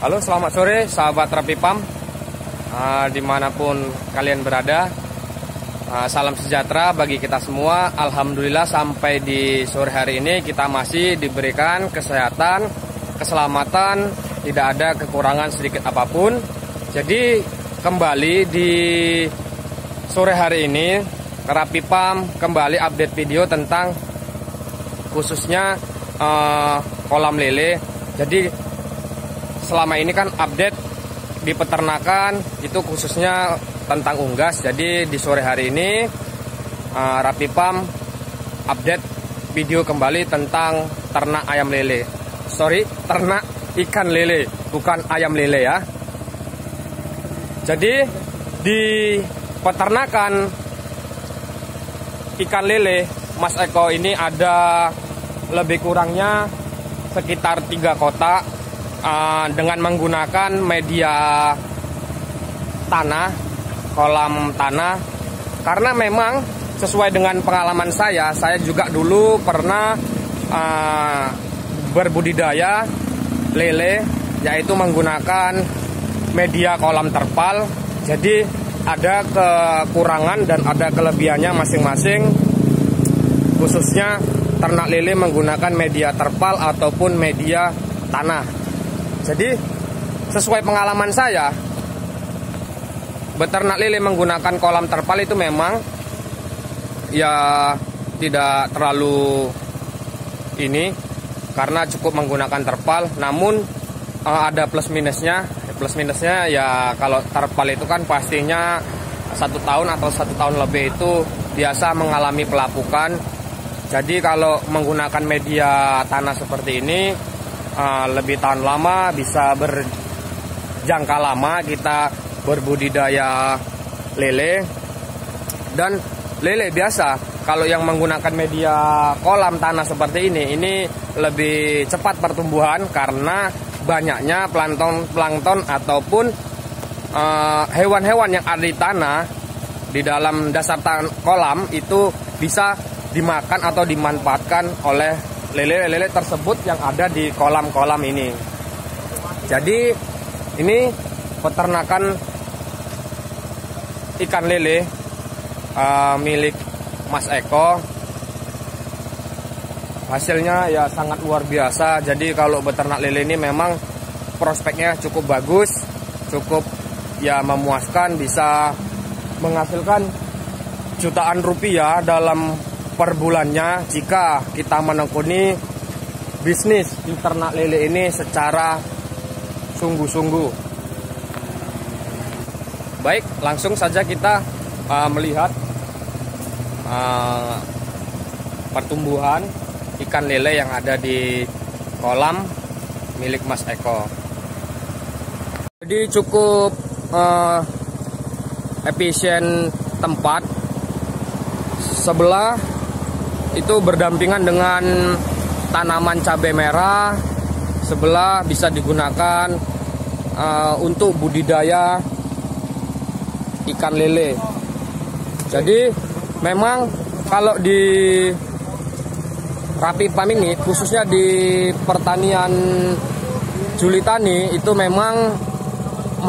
Halo, selamat sore sahabat Rapipam, dimanapun kalian berada. Salam sejahtera bagi kita semua. Alhamdulillah sampai di sore hari ini kita masih diberikan kesehatan, keselamatan, tidak ada kekurangan sedikit apapun. Jadi kembali di sore hari ini Rapipam kembali update video tentang khususnya kolam lele. Jadi selama ini kan update di peternakan itu khususnya tentang unggas. Jadi di sore hari ini Rapipam update video kembali tentang ternak ayam lele. Ternak ikan lele, bukan ayam lele ya. Jadi di peternakan ikan lele Mas Eko ini ada lebih kurangnya sekitar 3 kotak dengan menggunakan media tanah, kolam tanah. Karena memang sesuai dengan pengalaman saya juga dulu pernah berbudidaya lele, yaitu menggunakan media kolam terpal. Jadi ada kekurangan dan ada kelebihannya masing-masing, khususnya ternak lele menggunakan media terpal ataupun media tanah. Jadi sesuai pengalaman saya, beternak lele menggunakan kolam terpal itu memang ya tidak terlalu ini, karena cukup menggunakan terpal. Namun ada plus minusnya. Plus minusnya ya kalau terpal itu kan pastinya 1 tahun atau 1 tahun lebih itu biasa mengalami pelapukan. Jadi kalau menggunakan media tanah seperti ini lebih tahan lama, bisa berjangka lama kita berbudidaya lele. Dan lele biasa kalau yang menggunakan media kolam tanah seperti ini lebih cepat pertumbuhan karena banyaknya plankton ataupun hewan-hewan yang ada di tanah di dalam dasar kolam itu bisa dimakan atau dimanfaatkan oleh lele-lele tersebut yang ada di kolam-kolam ini. Jadi ini peternakan ikan lele milik Mas Eko. Hasilnya ya sangat luar biasa. Jadi kalau beternak lele ini memang prospeknya cukup bagus, cukup ya memuaskan, bisa menghasilkan jutaan rupiah dalam per bulannya jika kita menekuni bisnis di ternak lele ini secara sungguh-sungguh. Baik, langsung saja kita melihat pertumbuhan ikan lele yang ada di kolam milik Mas Eko. Jadi cukup efisien tempat. Sebelah itu berdampingan dengan tanaman cabai merah, sebelah bisa digunakan untuk budidaya ikan lele. Jadi memang kalau di Rapipam ini, khususnya di pertanian Julitani, itu memang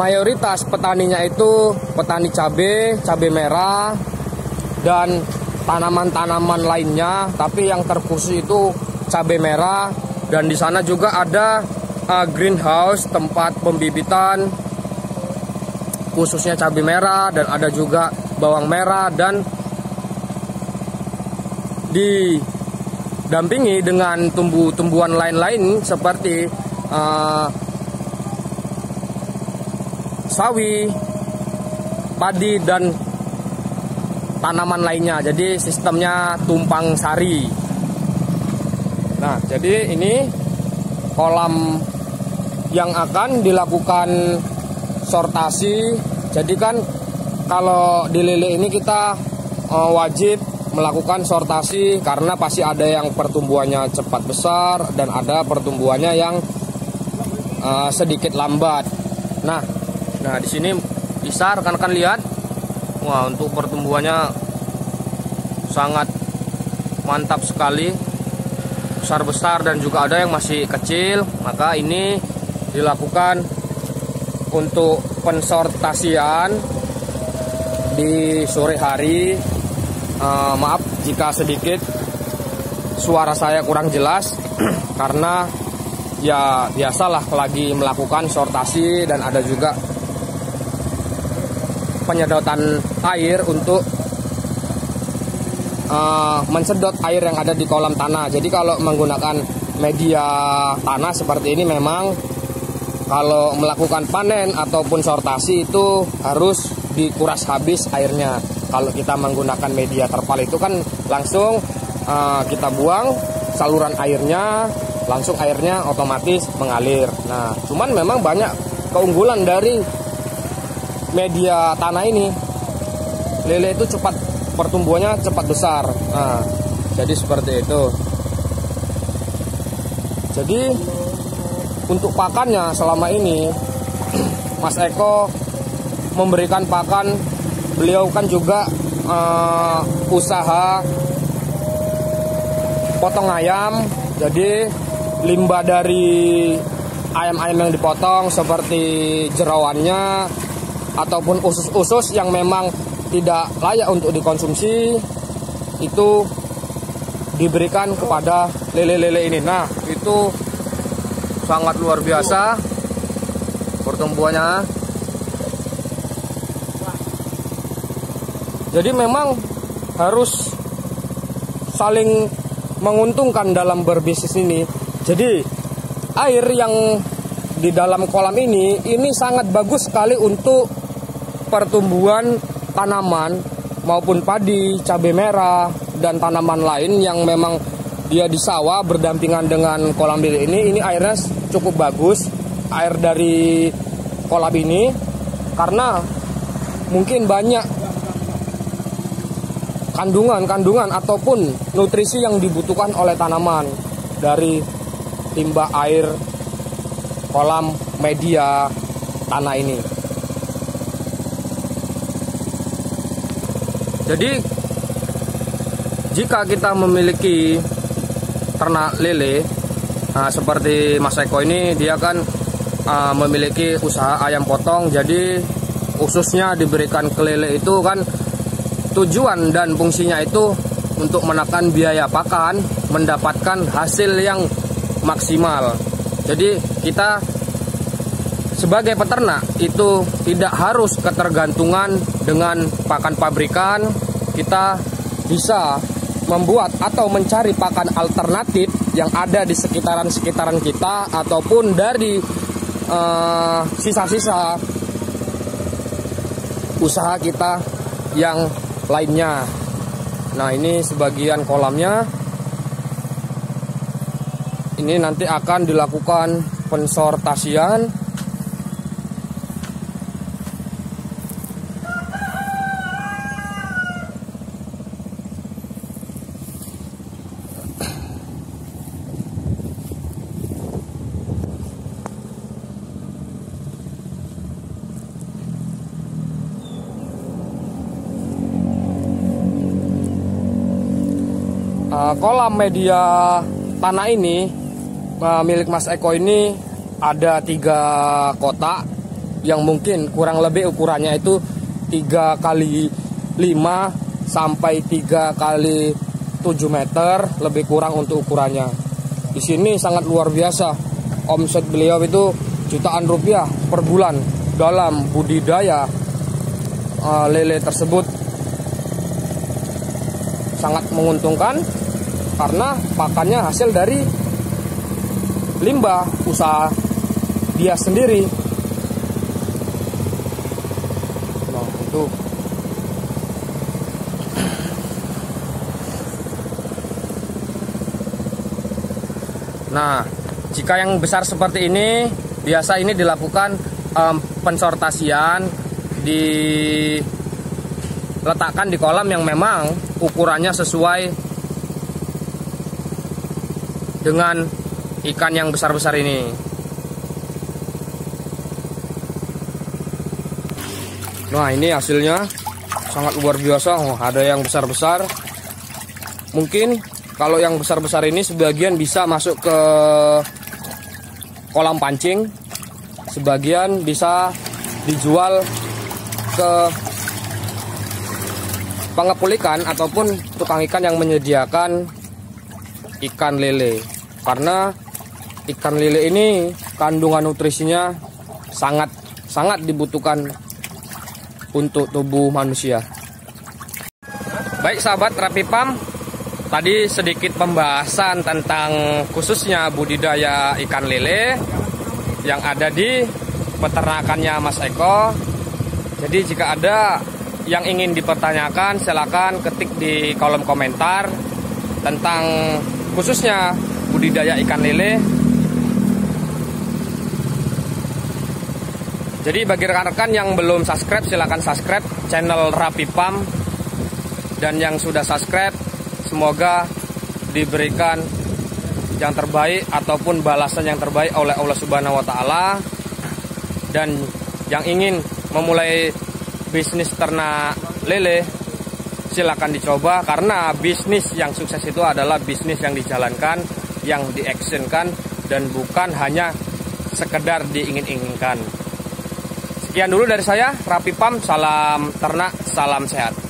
mayoritas petaninya itu petani cabai merah dan tanaman-tanaman lainnya, tapi yang terkhusus itu cabai merah. Dan di sana juga ada greenhouse, tempat pembibitan khususnya cabai merah, dan ada juga bawang merah, dan didampingi dengan tumbuhan lain-lain seperti sawi, padi, dan tanaman lainnya. Jadi sistemnya tumpang sari. Nah, jadi ini kolam yang akan dilakukan sortasi. Jadi kan kalau di lele ini kita wajib melakukan sortasi karena pasti ada yang pertumbuhannya cepat besar dan ada pertumbuhannya yang sedikit lambat. Nah di sini bisa rekan-rekan lihat. Wah, untuk pertumbuhannya sangat mantap sekali, besar-besar, dan juga ada yang masih kecil. Maka ini dilakukan untuk pensortasian di sore hari. Maaf jika sedikit suara saya kurang jelas karena ya biasalah lagi melakukan sortasi dan ada juga penyedotan air untuk mensedot air yang ada di kolam tanah. Jadi kalau menggunakan media tanah seperti ini memang kalau melakukan panen ataupun sortasi itu harus dikuras habis airnya. Kalau kita menggunakan media terpal itu kan langsung kita buang saluran airnya, langsung airnya otomatis mengalir. Nah, cuman memang banyak keunggulan dari media tanah ini. Lele itu cepat pertumbuhannya, cepat besar. Nah, jadi seperti itu. Jadi untuk pakannya selama ini Mas Eko memberikan pakan, beliau kan juga usaha potong ayam. Jadi limbah dari ayam-ayam yang dipotong seperti jerawannya ataupun usus-usus yang memang tidak layak untuk dikonsumsi itu diberikan kepada lele-lele ini. Nah, itu sangat luar biasa pertumbuhannya. Jadi memang harus saling menguntungkan dalam berbisnis ini. Jadi air yang di dalam kolam ini sangat bagus sekali untuk pertumbuhan tanaman maupun padi, cabai merah dan tanaman lain yang memang dia di sawah berdampingan dengan kolam lele ini. Ini airnya cukup bagus, air dari kolam ini, karena mungkin banyak kandungan ataupun nutrisi yang dibutuhkan oleh tanaman dari limbah air kolam media tanah ini. Jadi jika kita memiliki ternak lele, seperti Mas Eko ini, dia kan memiliki usaha ayam potong. Jadi ususnya diberikan ke lele itu kan tujuan dan fungsinya itu untuk menekan biaya pakan, mendapatkan hasil yang maksimal. Jadi kita sebagai peternak itu tidak harus ketergantungan dengan pakan pabrikan. Kita bisa membuat atau mencari pakan alternatif yang ada di sekitaran kita ataupun dari sisa-sisa usaha kita yang lainnya. Nah, ini sebagian kolamnya. Ini nanti akan dilakukan pensortasian. Kolam media tanah ini milik Mas Eko ini ada 3 kotak yang mungkin kurang lebih ukurannya itu 3 kali 5 sampai 3 kali 7 meter, lebih kurang untuk ukurannya. Di sini sangat luar biasa. Omset beliau itu jutaan rupiah per bulan dalam budidaya lele tersebut. Sangat menguntungkan karena pakannya hasil dari limbah usaha dia sendiri. Nah, itu. Nah, jika yang besar seperti ini, biasa ini dilakukan pensortasian, diletakkan di kolam yang memang ukurannya sesuai dengan ikan yang besar-besar ini. Nah, ini hasilnya sangat luar biasa. Oh, ada yang besar-besar. Mungkin kalau yang besar-besar ini sebagian bisa masuk ke kolam pancing sebagian bisa dijual ke pengepul ikan ataupun tukang ikan yang menyediakan ikan lele. Karena ikan lele ini kandungan nutrisinya sangat dibutuhkan untuk tubuh manusia. Baik sahabat Rapi Pam, tadi sedikit pembahasan tentang khususnya budidaya ikan lele yang ada di peternakannya Mas Eko. Jadi jika ada yang ingin dipertanyakan, silakan ketik di kolom komentar tentang khususnya budidaya ikan lele. Jadi bagi rekan-rekan yang belum subscribe, silakan subscribe channel Rapi Pam. Dan yang sudah subscribe, semoga diberikan yang terbaik ataupun balasan yang terbaik oleh Allah Subhanahu wa Ta'ala. Dan yang ingin memulai bisnis ternak lele, silakan dicoba, karena bisnis yang sukses itu adalah bisnis yang dijalankan, yang diactionkan, dan bukan hanya sekedar diingin-inginkan. Sekian dulu dari saya, Rapi Pam, salam ternak, salam sehat.